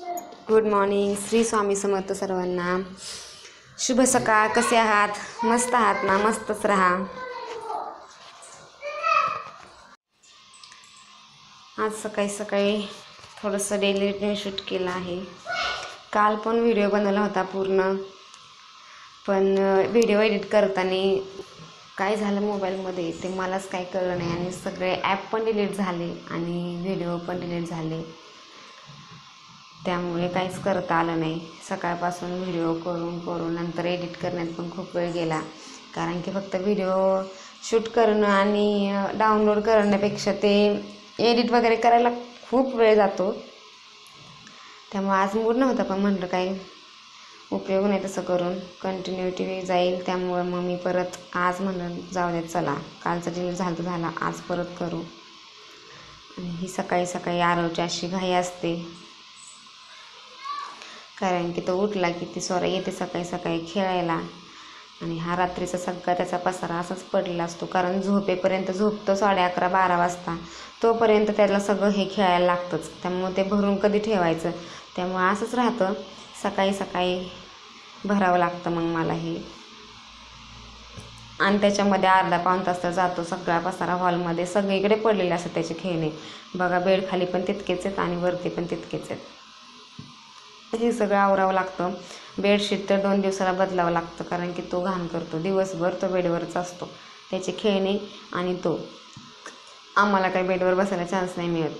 Good morning. Shri Swami Samarth सर्वांना. शुभ सकाळ. कसे आहात? मस्त आहात ना? मस्तच राहा. आज सकाळी सकाळी थोडंसं डेली रुटीन शूट केलं आहे. काल पण व्हिडिओ बनवला होता पूर्ण, पण व्हिडिओ एडिट करताना काय झालं मोबाईलमध्ये ते मलाच काय कळलं नाही आणि सगळे ॲप पण डिलीट झाले आणि व्हिडिओ पण डिलीट झाले. त्यामुळे काहीच करता आलं नाही. सकाळपासून व्हिडिओ करून नंतर एडिट करण्यात पण खूप वेळ गेला, कारण की फक्त व्हिडिओ शूट करणं आणि डाउनलोड करण्यापेक्षा ते एडिट वगैरे करायला खूप वेळ जातो. त्यामुळे आज मूड नव्हता, पण म्हटलं काही उपयोग नाही तसं करून, कंटिन्युटी जाईल. त्यामुळे मग मी परत आज म्हणलं जाऊ द्या, चला कालचं डिलीट झालं तर झाला, आज परत करू. आणि ही सकाळी सकाळी आरवची अशी घाई असते, कारण की तो उठला की ती स्वरा येते सकाळी सकाळी खेळायला आणि हा रात्रीचा सगळा त्याचा पसारा असाच पडलेला असतो. कारण झोपेपर्यंत झोपतो 11:30-12 वाजता, तोपर्यंत त्याला सगळं हे खेळायला लागतंच. त्यामुळे ते भरून कधी ठेवायचं, त्यामुळे असंच राहतं. सकाळी सकाळी भरावं लागतं मग मला हे, आणि त्याच्यामध्ये अर्धा-पाऊण तास तर जातो. सगळा पसारा हॉलमध्ये सगळीकडे पडलेले असतात त्याचे खेळणे. बघा, बेड खाली पण तितकेच आहेत आणि वरती पण तितकेच आहेत. हे सगळं आवरावं लागतं. बेडशीट तर 2 दिवसाला बदलावं लागतं, कारण की तो घाण करतो. दिवसभर तो बेडवरच असतो, त्याचे खेळणे आणि तो. आम्हाला काही बेडवर बसायला चान्स नाही मिळत.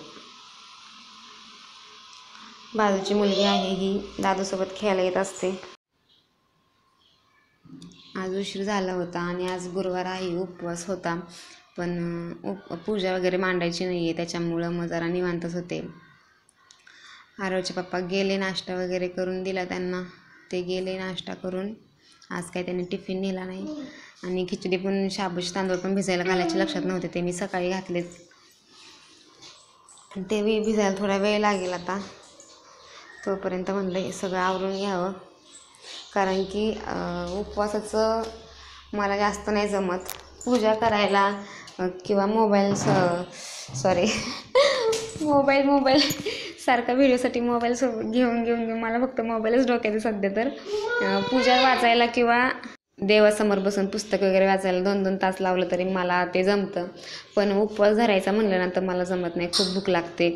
बाजूची मुलगी आहे, ही दादूसोबत खेळायला येत असते. आज उशीर झाला होता आणि आज गुरुवार आहे, उपवास होता, पण पूजा वगैरे मांडायची नाही आहे, त्याच्यामुळं मग जरा निवांतच होते. आरवचे पप्पा गेले, नाश्ता वगैरे करून दिला त्यांना. ते गेले नाश्ता करून. आज काही त्यांनी टिफिन नेला नाही. आणि खिचडी पण, शाबूचे तांदूळ पण भिजायला घालायचे लक्षात नव्हते, ते मी सकाळी घातलेच. ते भिजायला थोडा वेळ लागेल आता. तोपर्यंत म्हणलं हे सगळं आवरून घ्यावं, कारण की उपवासाचं मला जास्त नाही जमत. पूजा करायला किंवा मोबाईल सारखा व्हिडिओसाठी मोबाईल सोबत घेऊन मला फक्त मोबाईलच डोक्याचं सध्या तर. पूजा वाचायला किंवा देवासमोर बसून पुस्तक वगैरे वाचायला 2-2 तास लावलं तरी मला ते जमतं, पण उपवास धरायचा म्हणलं ना तर मला जमत नाही. खूप भूक लागते.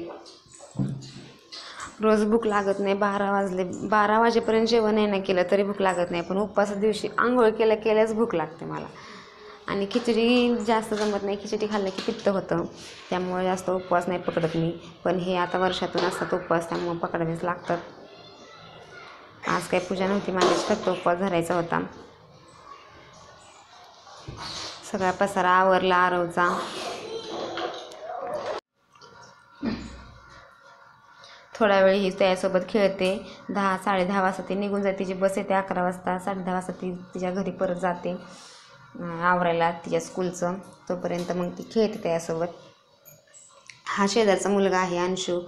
रोज भूक लागत नाही. 12 वाजेपर्यंत जेवण नाही केलं तरी भूक लागत नाही, पण उपवासाच्या दिवशी आंघोळ केल्याच भूक लागते मला. आणि खिचडी जास्त जमत नाही. खिचडी खाल्लं की पित्त होतं, त्यामुळे जास्त उपवास नाही पकडत मी. पण हे आता वर्षातून असतात उपवास, त्यामुळे पकडावेच लागतात. आज काही पूजा नव्हती माझी, फक्त उपवास धरायचा होता. सगळा पसारा आवरला आरवचा. थोडा वेळ ही त्याच्यासोबत खेळते. 10-10:30 वाजता ती निघून जाते. तिची बस येते 11 वाजता. 10:30 वाजता ती तिच्या घरी परत जाते आवरायला तिच्या स्कूलचं. तोपर्यंत मग ती खेळते त्याच्यासोबत. हा शेजारचा मुलगा आहे अंशू,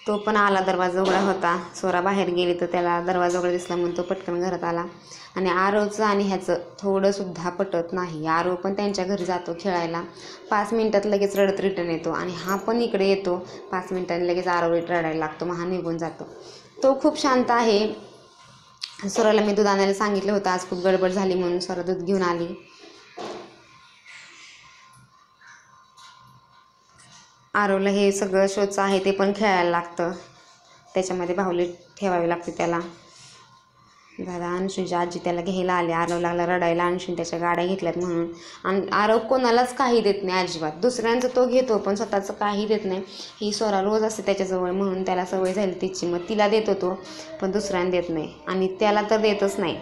तो पण आला. दरवाजा उघडा होता, स्वरा बाहेर गेली तर त्याला दरवाजा उघडा दिसला म्हणून तो पटकन घरात आला. आणि आरवचं आणि ह्याचं थोडंसुद्धा पटत नाही. आरव पण त्यांच्या घरी जातो खेळायला, 5 मिनिटात लगेच रडत रिटर्न येतो, आणि हा पण इकडे येतो 5 मिनिटांनी लगेच आरव रडायला लागतो, मग हा निघून जातो. तो खूप शांत आहे. स्वराला मी दूध आणायला सांगितलं होतं, आज खूप गडबड झाली म्हणून स्वरा दूध घेऊन आली. आरवला हे सगळं शोचं आहे ते पण खेळायला लागतं, त्याच्यामध्ये बाहुली ठेवावी लागते त्याला. दादा अंशूची आजी त्याला घ्यायला आले. आरव लागला रडायला, अंशून त्याच्या गाड्या घेतल्यात म्हणून. आणि आरव कोणालाच काही देत नाही अजिबात. दुसऱ्यांचं तो घेतो पण स्वतःचं काही देत नाही. ही स्वरा रोज असते त्याच्याजवळ म्हणून त्याला सवय झाली तिची, मग तिला देतो तो, पण दुसऱ्यांना देत नाही. आणि त्याला तर देतच नाही.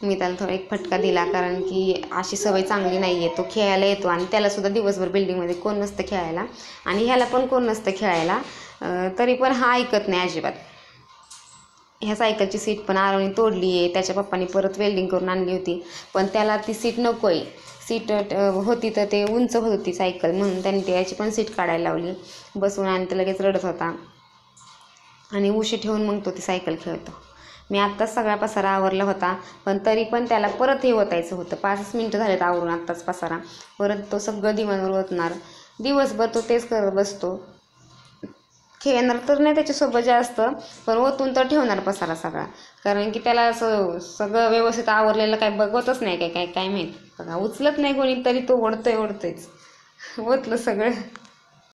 मी त्याला थोडा एक फटका दिला, कारण की अशी सवय चांगली नाही आहे. तो खेळायला येतो आणि त्यालासुद्धा दिवसभर बिल्डिंगमध्ये कोण नसतं खेळायला, आणि ह्याला पण कोण नसतं खेळायला, तरी पण हा ऐकत नाही अजिबात. ह्या सायकलची सीट पण आरवने तोडली आहे. त्याच्या पप्पांनी परत वेल्डिंग करून आणली होती, पण त्याला ती सीट नको आहे. सीट होती तर ते उंच होत होती सायकल, म्हणून त्यांनी त्याची पण सीट काढायला लावली बसून, आणि ते लगेच रडत होता. आणि उशी ठेवून मग तो ती सायकल खेळतो. मी आत्ताच सगळा पसारा आवरला होता, पण तरी पण त्याला परत हे ओतायचं होतं. 5 मिनिटं झालेत आवरून आत्ताच पसारा, परत तो सगळं दिवाणवर ओतणार. दिवसभर तो तेच करत बसतो. खेळणार तर नाही त्याच्यासोबत जास्त, पण ओतून तर ठेवणार पसारा सगळा. कारण की त्याला असं सगळं व्यवस्थित आवरलेलं काय बघतच नाही, काय काय काय माहीत बघा, उचलत नाही कोणी तरी तो ओढतोयच ओतलं सगळं.